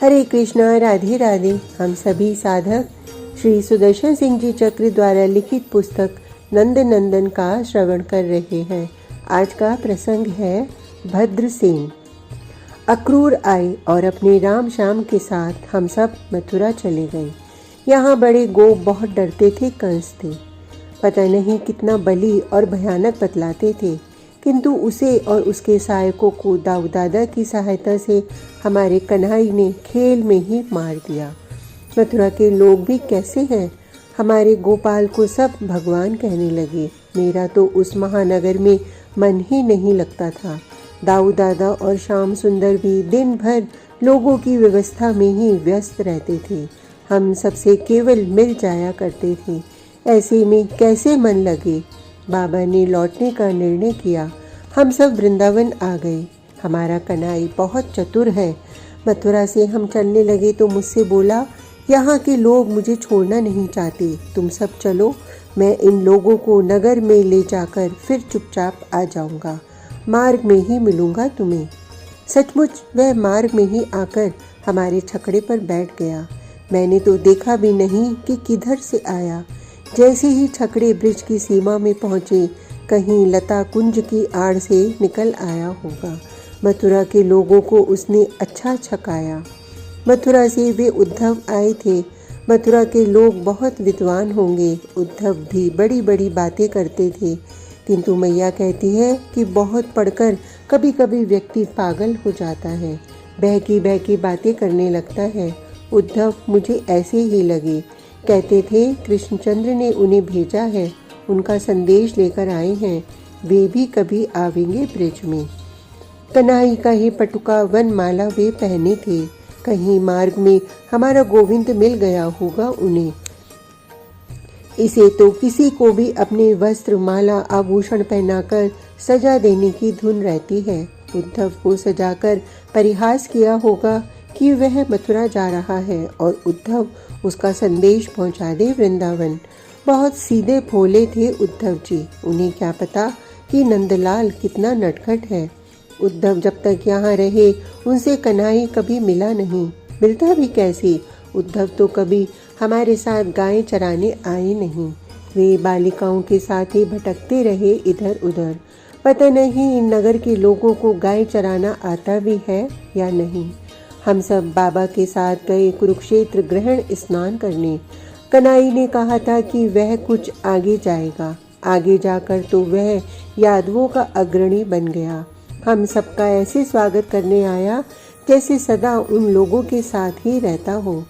हरे कृष्णा, राधे राधे। हम सभी साधक श्री सुदर्शन सिंह जी चक्र द्वारा लिखित पुस्तक नंद नंदन का श्रवण कर रहे हैं। आज का प्रसंग है भद्रसेन। अक्रूर आए और अपने राम श्याम के साथ हम सब मथुरा चले गए। यहाँ बड़े गोप बहुत डरते थे, कंस थे। पता नहीं कितना बली और भयानक बतलाते थे, किंतु उसे और उसके सहायकों को दाऊ दादा की सहायता से हमारे कन्हई ने खेल में ही मार दिया। मथुरा के लोग भी कैसे हैं, हमारे गोपाल को सब भगवान कहने लगे। मेरा तो उस महानगर में मन ही नहीं लगता था। दाऊ दादा और श्याम सुंदर भी दिन भर लोगों की व्यवस्था में ही व्यस्त रहते थे। हम सबसे केवल मिल जाया करते थे। ऐसे में कैसे मन लगे। बाबा ने लौटने का निर्णय किया। हम सब वृंदावन आ गए। हमारा कन्हई बहुत चतुर है। मथुरा से हम चलने लगे तो मुझसे बोला, यहाँ के लोग मुझे छोड़ना नहीं चाहते, तुम सब चलो, मैं इन लोगों को नगर में ले जाकर फिर चुपचाप आ जाऊंगा, मार्ग में ही मिलूंगा तुम्हें। सचमुच वह मार्ग में ही आकर हमारे छकड़े पर बैठ गया। मैंने तो देखा भी नहीं कि किधर से आया। जैसे ही छकड़े ब्रिज की सीमा में पहुंचे, कहीं लता कुंज की आड़ से निकल आया होगा। मथुरा के लोगों को उसने अच्छा छकाया। मथुरा से वे उद्धव आए थे। मथुरा के लोग बहुत विद्वान होंगे। उद्धव भी बड़ी बड़ी बातें करते थे, किंतु मैया कहती है कि बहुत पढ़कर कभी कभी व्यक्ति पागल हो जाता है, बहकी बातें करने लगता है। उद्धव मुझे ऐसे ही लगे। कहते थे कृष्णचंद्र ने उन्हें भेजा है, उनका संदेश लेकर आए हैं, वे भी कभी आवेंगे ब्रिज में। कन्हई का ही पटुका वनमाला वे पहने थे। कहीं मार्ग में हमारा गोविंद मिल गया होगा उन्हें। इसे तो किसी को भी अपने वस्त्र माला आभूषण पहनाकर सजा देने की धुन रहती है। उद्धव को सजाकर परिहास किया होगा कि वह मथुरा जा रहा है और उद्धव उसका संदेश पहुंचा दे वृंदावन। बहुत सीधे भोले थे उद्धव जी। उन्हें क्या पता कि नंदलाल कितना नटखट है। उद्धव जब तक यहाँ रहे उनसे कन्हई कभी मिला नहीं। मिलता भी कैसे, उद्धव तो कभी हमारे साथ गायें चराने आए नहीं। वे बालिकाओं के साथ ही भटकते रहे इधर उधर। पता नहीं इन नगर के लोगों को गाय चराना आता भी है या नहीं। हम सब बाबा के साथ गए कुरुक्षेत्र ग्रहण स्नान करने। कन्हई ने कहा था कि वह कुछ आगे जाएगा। आगे जाकर तो वह यादवों का अग्रणी बन गया। हम सबका ऐसे स्वागत करने आया जैसे सदा उन लोगों के साथ ही रहता हो।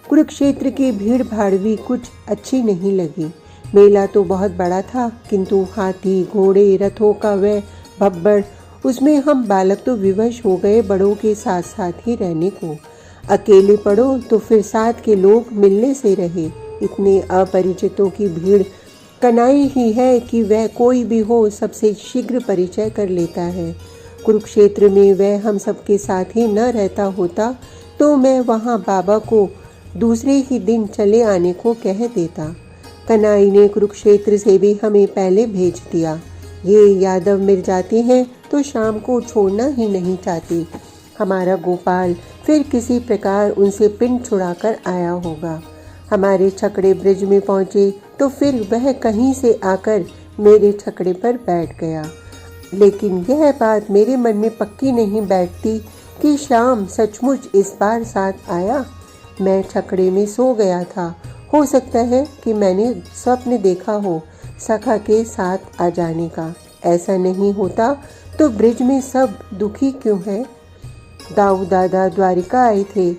कुरुक्षेत्र की भीड़ भाड़ भी कुछ अच्छी नहीं लगी। मेला तो बहुत बड़ा था, किंतु हाथी घोड़े रथों का वह भब्बड़, उसमें हम बालक तो विवश हो गए बड़ों के साथ साथ ही रहने को। अकेले पड़ो तो फिर साथ के लोग मिलने से रहे। इतने अपरिचितों की भीड़। कन्हई ही है कि वह कोई भी हो सबसे शीघ्र परिचय कर लेता है। कुरुक्षेत्र में वह हम सबके साथ ही न रहता होता तो मैं वहाँ बाबा को दूसरे ही दिन चले आने को कह देता। कन्हई ने कुरुक्षेत्र से भी हमें पहले भेज दिया। ये यादव मिल जाते हैं तो शाम को छोड़ना ही नहीं चाहते। हमारा गोपाल फिर किसी प्रकार उनसे पिंड छुड़ाकर आया होगा। हमारे छकड़े ब्रिज में पहुंचे तो फिर वह कहीं से आकर मेरे छकड़े पर बैठ गया। लेकिन यह बात मेरे मन में पक्की नहीं बैठती कि श्याम सचमुच इस बार साथ आया। मैं छकड़े में सो गया था। हो सकता है कि मैंने स्वप्न देखा हो सखा के साथ आ जाने का। ऐसा नहीं होता तो ब्रिज में सब दुखी क्यों है। दाऊ दादा द्वारिका आए थे।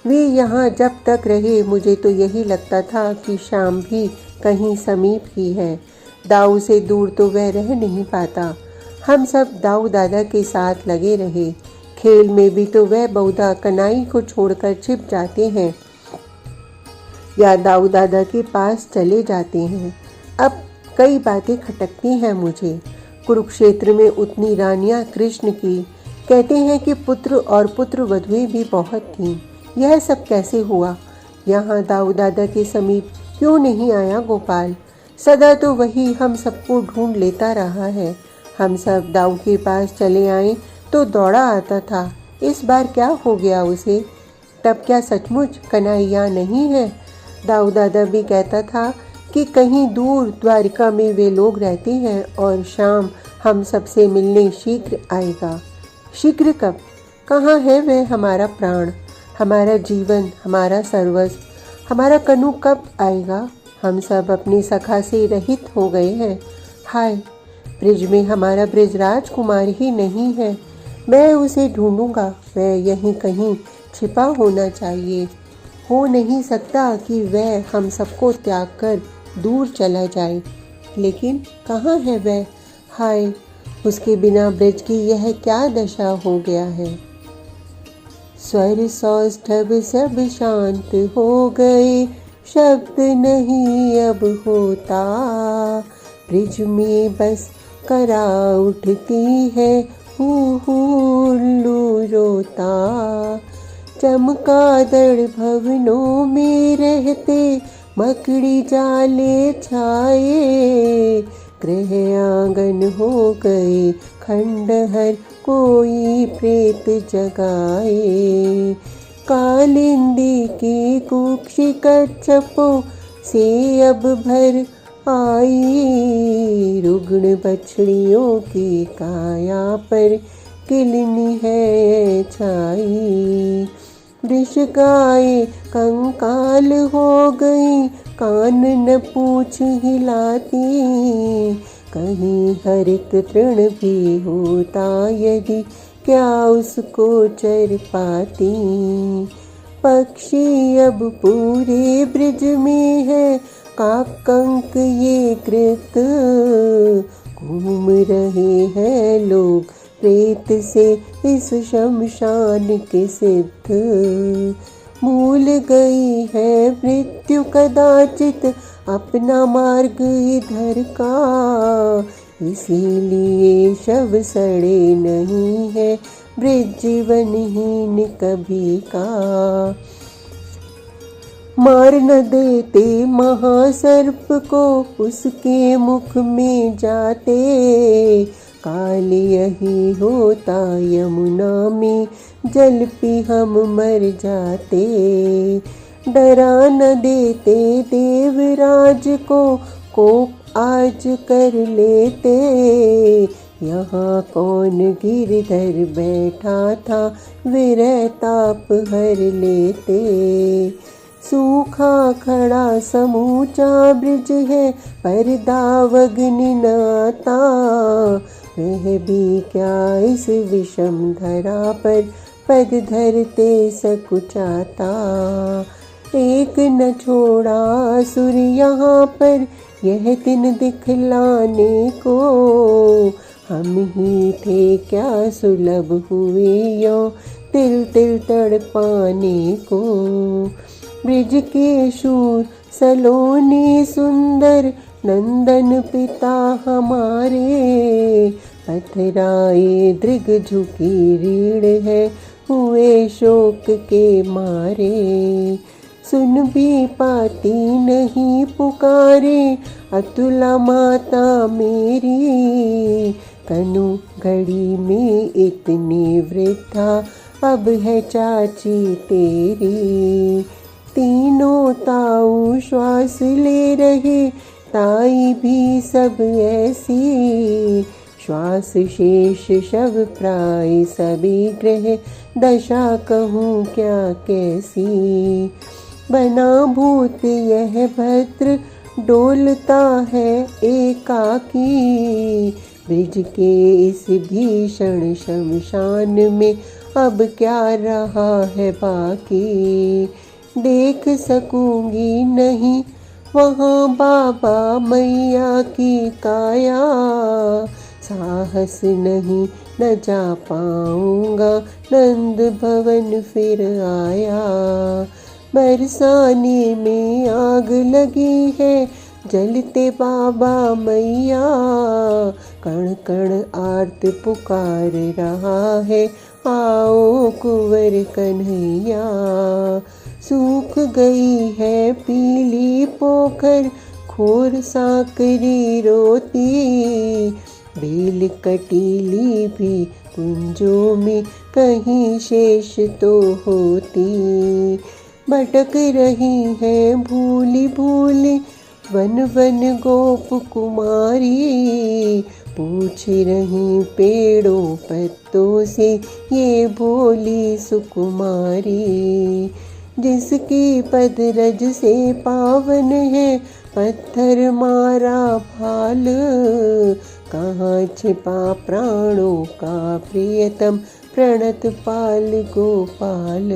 वे यहाँ जब तक रहे मुझे तो यही लगता था कि श्याम भी कहीं समीप ही है। दाऊ से दूर तो वह रह नहीं पाता। हम सब दाऊ दादा के साथ लगे रहे। खेल में भी तो वह बहुधा कन्हई को छोड़कर छिप जाते हैं या दाऊ दादा के पास चले जाते हैं। अब कई बातें खटकती हैं मुझे। कुरुक्षेत्र में उतनी रानियां कृष्ण की, कहते हैं कि पुत्र और पुत्र वधुएं भी बहुत थीं। यह सब कैसे हुआ। यहाँ दाऊ दादा के समीप क्यों नहीं आया गोपाल। सदा तो वही हम सबको ढूंढ लेता रहा है। हम सब दाऊ के पास चले आए तो दौड़ा आता था। इस बार क्या हो गया उसे। तब क्या सचमुच कन्हैया नहीं है? दाऊ दादा भी कहता था कि कहीं दूर द्वारिका में वे लोग रहते हैं और शाम हम सबसे मिलने शीघ्र आएगा। शीघ्र कब? कहाँ है वह हमारा प्राण, हमारा जीवन, हमारा सर्वस्व? हमारा कनु कब आएगा? हम सब अपनी सखा से रहित हो गए हैं। हाय, ब्रिज में हमारा ब्रिजराज कुमार ही नहीं है। मैं उसे ढूंढूंगा, वह यहीं कहीं छिपा होना चाहिए। हो नहीं सकता कि वह हम सबको त्याग कर दूर चला जाए। लेकिन कहाँ है वह? हाय, उसके बिना ब्रिज की यह क्या दशा हो गया है। स्वर सौष्ठव सब शांत हो गए, शब्द नहीं अब होता। ब्रिज में बस करा उठती है हुल्लू रोता। चमगादड़ भवनों में रहते, मकड़ी जाले छाए। गृह आंगन हो गए खंडहर, कोई प्रेत जगाए। कालिंदी की कुक्षी कच्छपों से अब भर आई। रुग्ण बछड़ियों की काया पर किलनी है छाई। वृष गाय कंकाल हो गई, कान न पूछ हिलाती। कहीं हरित तृण भी होता यदि, क्या उसको चर पाती। पक्षी अब पूरे ब्रिज में है, काकंक ये कृत। घूम रहे हैं लोग प्रेत से इस शमशान के सिद्ध। भूल गई है मृत्यु कदाचित अपना मार्ग इधर का। इसीलिए शव सड़े नहीं है ब्रिज जीवनहीन कभी का। मार न देते महासर्प को उसके मुख में जाते। काल यही होता यमुना में, जल पी हम मर जाते। डरा न देते देवराज को आज कर लेते। यहाँ कौन गिरधर बैठा था, विरह ताप हर लेते। सूखा खड़ा समूचा ब्रिज है, पर दावग्नि नाता। वह भी क्या इस विषम धरा पर पद धरते सकुचाता। एक न छोड़ा असुर यहाँ पर, यह दिन दिखलाने को। हम ही थे क्या सुलभ हुए यों, तिल तिल तड़पाने को। ब्रिज के शूर सलोनी सुंदर, नंदन पिता हमारे। पथराए दृग झुकी रीढ़ है, हुए शोक के मारे। सुन भी पाती नहीं पुकारे, अतुला माता मेरी। कनु घड़ी में इतनी वृद्धा, अब है चाची तेरी। तीनों ताऊ श्वास ले रहे, ताई भी सब ऐसी। श्वास शेष शव प्राय सभी ग्रह, दशा कहूँ क्या कैसी। बना भूत यह भद्र, डोलता है एकाकी। ब्रिज के इस भीषण शमशान में, अब क्या रहा है बाकी। देख सकूंगी नहीं वहाँ बाबा मैया की काया। साहस नहीं न जा पाऊंगा, नंद भवन फिर आया। बरसाने में आग लगी है, जलते बाबा मैया। कण कण आर्त पुकार रहा है, आओ कुंवर कन्हैया। सूख गई है पीली पोखर, खोर साकरी रोती। बेल कटीली भी कुंजों में कहीं शेष तो होती। भटक रही हैं भूली भूली वन वन गोप कुमारी। पूछ रही पेड़ों पत्तों से ये भोली सुकुमारी। जिसकी पद रज से पावन है पत्थर मारा भाल। कहाँ छिपा प्राणों का प्रियतम प्रणत पाल गोपाल।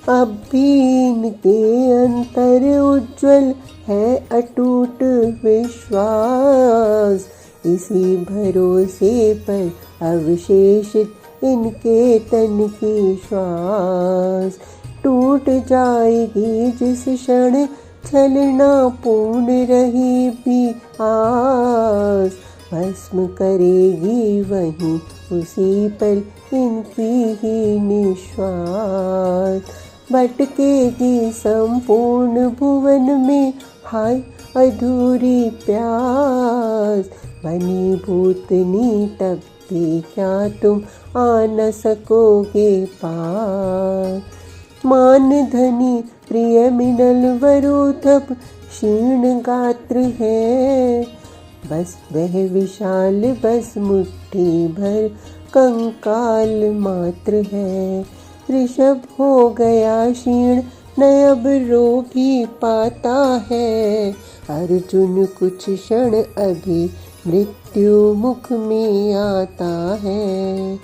अब भी इनके अंतर उज्ज्वल है अटूट विश्वास। इसी भरोसे पर अवशेषित इनके तन की श्वास। टूट जाएगी जिस क्षण छलना पूर्ण रही भी आस। भस्म करेगी वहीं उसी पल इनकी ही निश्वास। भटकेगी संपूर्ण भुवन में हाय अधूरी प्यास। बनी भूतनी तब भी क्या तुम आ न सकोगे पास। मान धनी प्रिय मिनल वरुथप क्षीण गात्र है। बस वह विशाल बस मुट्ठी भर कंकाल मात्र है। ऋषभ हो गया क्षीण नयब रो भी पाता है। अर्जुन कुछ क्षण अभी मृत्यु मुख में आता है।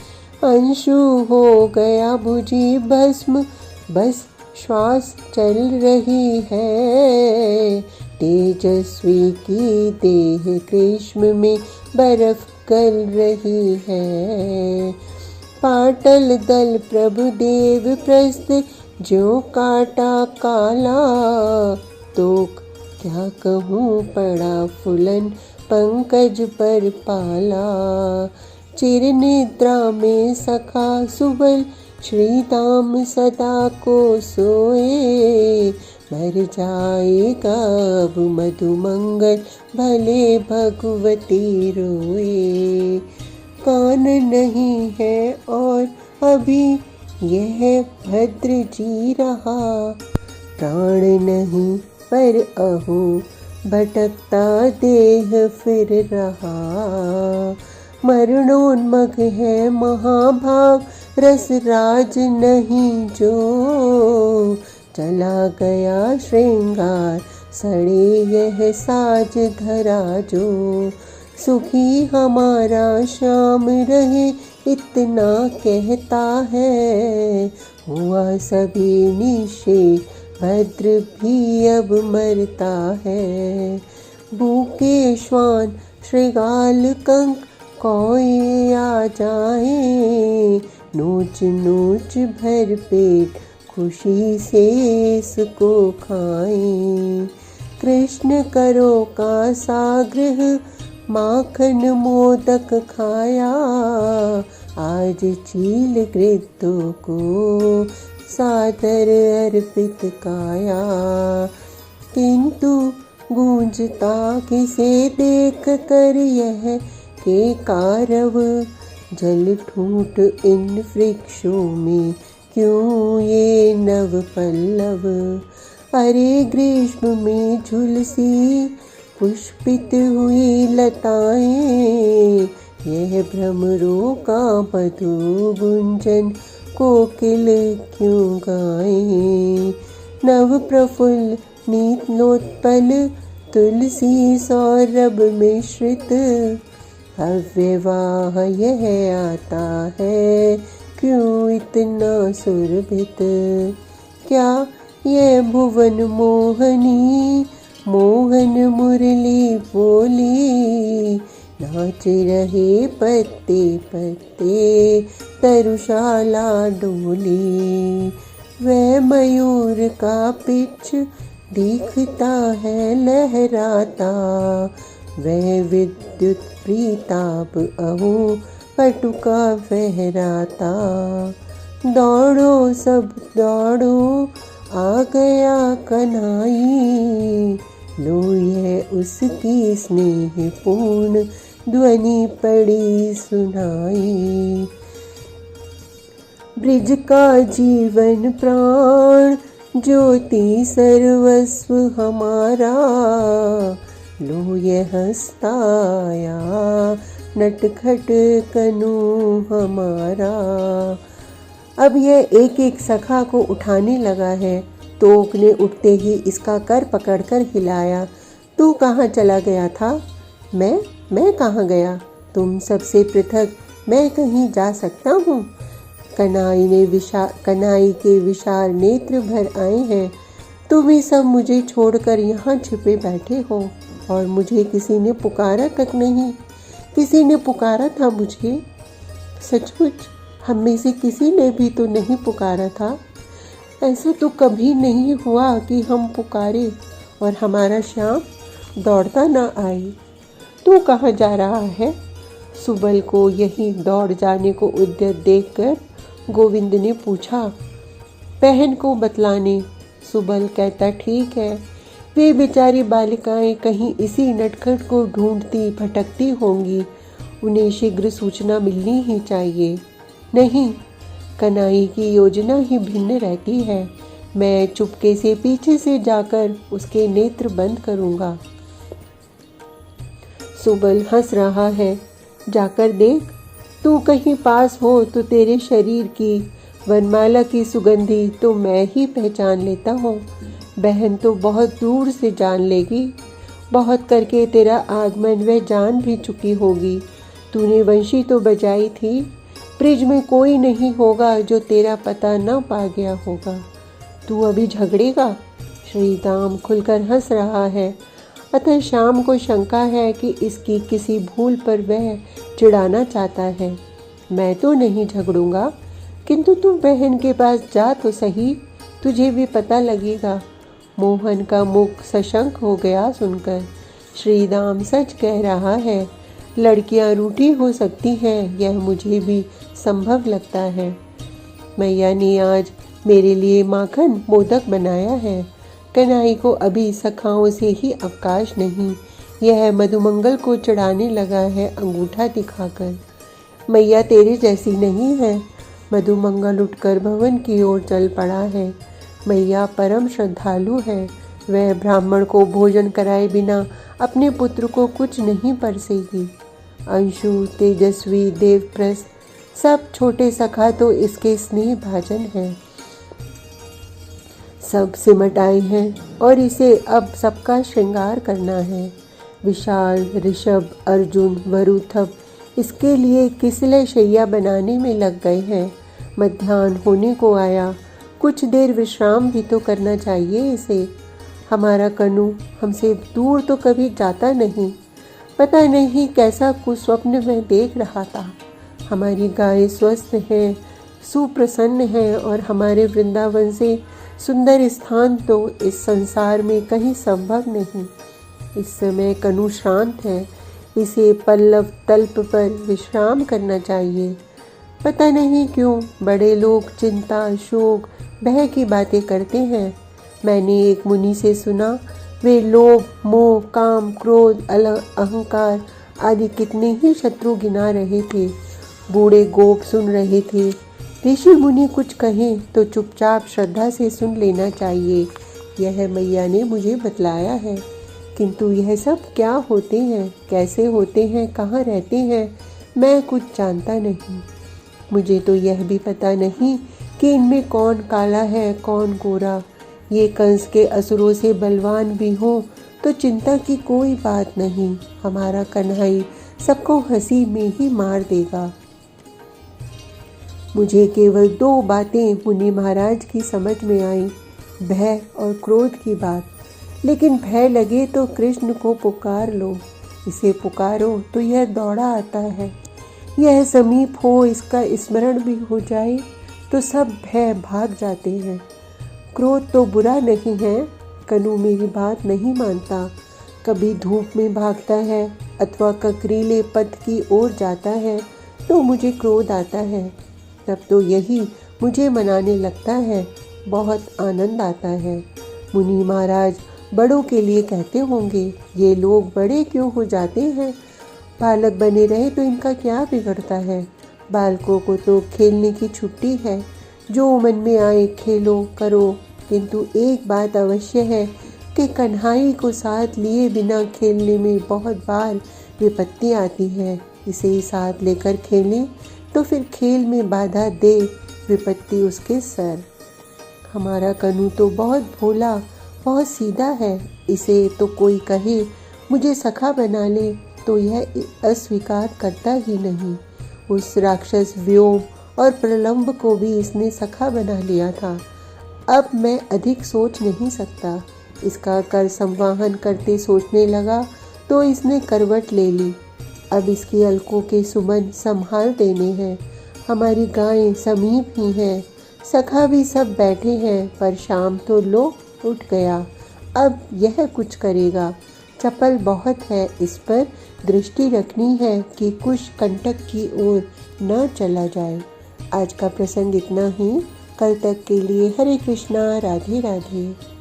अंशु हो गया बुझी भस्म बस श्वास चल रही है। तेजस्वी की देह ग्रीष्म में बर्फ गल रही है। पाटल दल प्रभु देव प्रस्थ जो काटा काला। तो क्या कहूँ पड़ा फुलन पंकज पर पाला। चिर निद्रा में सखा सुबल श्रीदाम सदा को सोए। मर जाएगा अब मधुमंगल भले भगवती रोए। कान नहीं है और अभी यह भद्र जी रहा। प्राण नहीं पर अहो भटकता देह फिर रहा। मरणोन्मख है महाभाग रस राज नहीं जो। चला गया श्रृंगार सड़े यह साज धरा जो। सुखी हमारा श्याम रहे इतना कहता है। हुआ सभी निश्चय भद्र भी अब मरता है। भूखे श्वान श्रृगाल कंक कोई आ जाए। नोच नोच भर पेट खुशी से इसको खाएं। कृष्ण करो का साग्रह माखन मोदक खाया। आज चील कृतों को सादर अर्पित काया। किंतु गूंजता किसे देख कर यह के कारव। जल ठूंठ इन वृक्षों में क्यों ये नव पल्लव। अरे ग्रीष्म में झुलसी पुष्पित हुई लताएं। यह भ्रमरों का मधु गुंजन कोकिल क्यों गाएं। नव प्रफुल्ल नीलोत्पल तुलसी सौरभ मिश्रित। अव्यवाह यह आता है क्यों इतना सुरभित। क्या ये भुवन मोहनी मोहन मुरली बोली। नाच रहे पत्ते पत्ते तरुशाला डोली। वह मयूर का पिच दिखता है लहराता। वह विद्युत प्रीताप अहो पटुका फहराता। दौड़ो सब दौड़ो आ गया कन्हई। लो यह उसकी स्नेहपूर्ण ध्वनि पड़ी सुनाई। ब्रिज का जीवन प्राण ज्योति सर्वस्व हमारा, लो ये हस्ताया नटखट कनु हमारा। अब यह एक एक सखा को उठाने लगा है। तोक ने उठते ही इसका कर पकड़कर हिलाया। तू कहाँ चला गया था? मैं कहाँ गया? तुम सबसे पृथक मैं कहीं जा सकता हूँ? कन्हई के विशाल नेत्र भर आए हैं। तुम ही सब मुझे छोड़कर यहाँ छिपे बैठे हो, और मुझे किसी ने पुकारा तक नहीं। किसी ने पुकारा था मुझे? सचमुच हम में से किसी ने भी तो नहीं पुकारा था। ऐसा तो कभी नहीं हुआ कि हम पुकारे और हमारा श्याम दौड़ता न आए। तू कहाँ जा रहा है? सुबल को यही दौड़ जाने को उद्यत देखकर गोविंद ने पूछा। बहन को बतलाने। सुबल कहता, ठीक है, वे बेचारी बालिकाएं कहीं इसी नटखट को ढूंढती भटकती होंगी, उन्हें शीघ्र सूचना मिलनी ही चाहिए। नहीं, कन्हई की योजना ही भिन्न रहती है। मैं चुपके से पीछे से जाकर उसके नेत्र बंद करूंगा। सुबल हंस रहा है। जाकर देख, तू कहीं पास हो तो तेरे शरीर की वनमाला की सुगंधी तो मैं ही पहचान लेता हूँ। बहन तो बहुत दूर से जान लेगी। बहुत करके तेरा आगमन वह जान भी चुकी होगी। तूने वंशी तो बजाई थी। ब्रिज में कोई नहीं होगा जो तेरा पता न पा गया होगा। तू अभी झगड़ेगा? श्रीदाम खुलकर हंस रहा है। अतः श्याम को शंका है कि इसकी किसी भूल पर वह चिढ़ाना चाहता है। मैं तो नहीं झगड़ूंगा, किंतु तू बहन के पास जा तो सही, तुझे भी पता लगेगा। मोहन का मुख सशंक हो गया सुनकर। श्रीदाम सच कह रहा है। लड़कियां रूठी हो सकती हैं, यह मुझे भी संभव लगता है। मैया ने आज मेरे लिए माखन मोदक बनाया है। कन्हई को अभी सखाओं से ही अवकाश नहीं। यह मधुमंगल को चढ़ाने लगा है अंगूठा दिखाकर। मैया तेरे जैसी नहीं है। मधुमंगल उठकर भवन की ओर चल पड़ा है। मैया परम श्रद्धालु है। वह ब्राह्मण को भोजन कराए बिना अपने पुत्र को कुछ नहीं परसेगी। अंशु, तेजस्वी, देवप्रस्थ सब छोटे सखा तो इसके स्नेह भाजन हैं। सब सिमट आए हैं और इसे अब सबका श्रृंगार करना है। विशाल, ऋषभ, अर्जुन, वरुथप इसके लिए किसले शैया बनाने में लग गए हैं। मध्याह्न होने को आया। कुछ देर विश्राम भी तो करना चाहिए इसे। हमारा कनु हमसे दूर तो कभी जाता नहीं। पता नहीं कैसा कुस्वप्न में देख रहा था। हमारी गाय स्वस्थ है, सुप्रसन्न है, और हमारे वृंदावन से सुंदर स्थान तो इस संसार में कहीं संभव नहीं। इस समय कनु शांत है। इसे पल्लव तल्प पर विश्राम करना चाहिए। पता नहीं क्यों बड़े लोग चिंता, शोक, भय की बातें करते हैं। मैंने एक मुनि से सुना, वे लोभ, मोह, काम, क्रोध, अहंकार आदि कितने ही शत्रु गिना रहे थे। बूढ़े गोप सुन रहे थे। ऋषि मुनि कुछ कहें तो चुपचाप श्रद्धा से सुन लेना चाहिए। यह मैया ने मुझे बतलाया है। किंतु यह सब क्या होते हैं, कैसे होते हैं, कहाँ रहते हैं, मैं कुछ जानता नहीं। मुझे तो यह भी पता नहीं कि इनमें कौन काला है, कौन गोरा। ये कंस के असुरों से बलवान भी हो तो चिंता की कोई बात नहीं। हमारा कन्हई सबको हंसी में ही मार देगा। मुझे केवल 2 बातें मुनि महाराज की समझ में आई, भय और क्रोध की बात। लेकिन भय लगे तो कृष्ण को पुकार लो। इसे पुकारो तो यह दौड़ा आता है। यह समीप हो, इसका स्मरण भी हो जाए तो सब भय भाग जाते हैं। क्रोध तो बुरा नहीं है। कनु मेरी बात नहीं मानता। कभी धूप में भागता है अथवा ककरीले पथ की ओर जाता है तो मुझे क्रोध आता है। तब तो यही मुझे मनाने लगता है। बहुत आनंद आता है। मुनि महाराज बड़ों के लिए कहते होंगे, ये लोग बड़े क्यों हो जाते हैं? बालक बने रहे तो इनका क्या बिगड़ता है। बालकों को तो खेलने की छुट्टी है, जो मन में आए खेलो करो, किंतु एक बात अवश्य है कि कन्हाई को साथ लिए बिना खेलने में बहुत बार विपत्ति आती है। इसे ही साथ लेकर खेलें तो फिर खेल में बाधा दे विपत्ति उसके सर। हमारा कन्हू तो बहुत भोला, बहुत सीधा है। इसे तो कोई कहे मुझे सखा बना ले तो यह अस्वीकार करता ही नहीं। उस राक्षस व्योम और प्रलंब को भी इसने सखा बना लिया था। अब मैं अधिक सोच नहीं सकता। इसका कर संवाहन करते सोचने लगा तो इसने करवट ले ली। अब इसकी अलकों के सुमन संभाल देने हैं। हमारी गायें समीप ही हैं, सखा भी सब बैठे हैं, पर शाम तो लो उठ गया। अब यह कुछ करेगा। चपल बहुत है, इस पर दृष्टि रखनी है कि कुछ कंटक की ओर न चला जाए। आज का प्रसंग इतना ही। कल तक के लिए हरे कृष्णा, राधे राधे।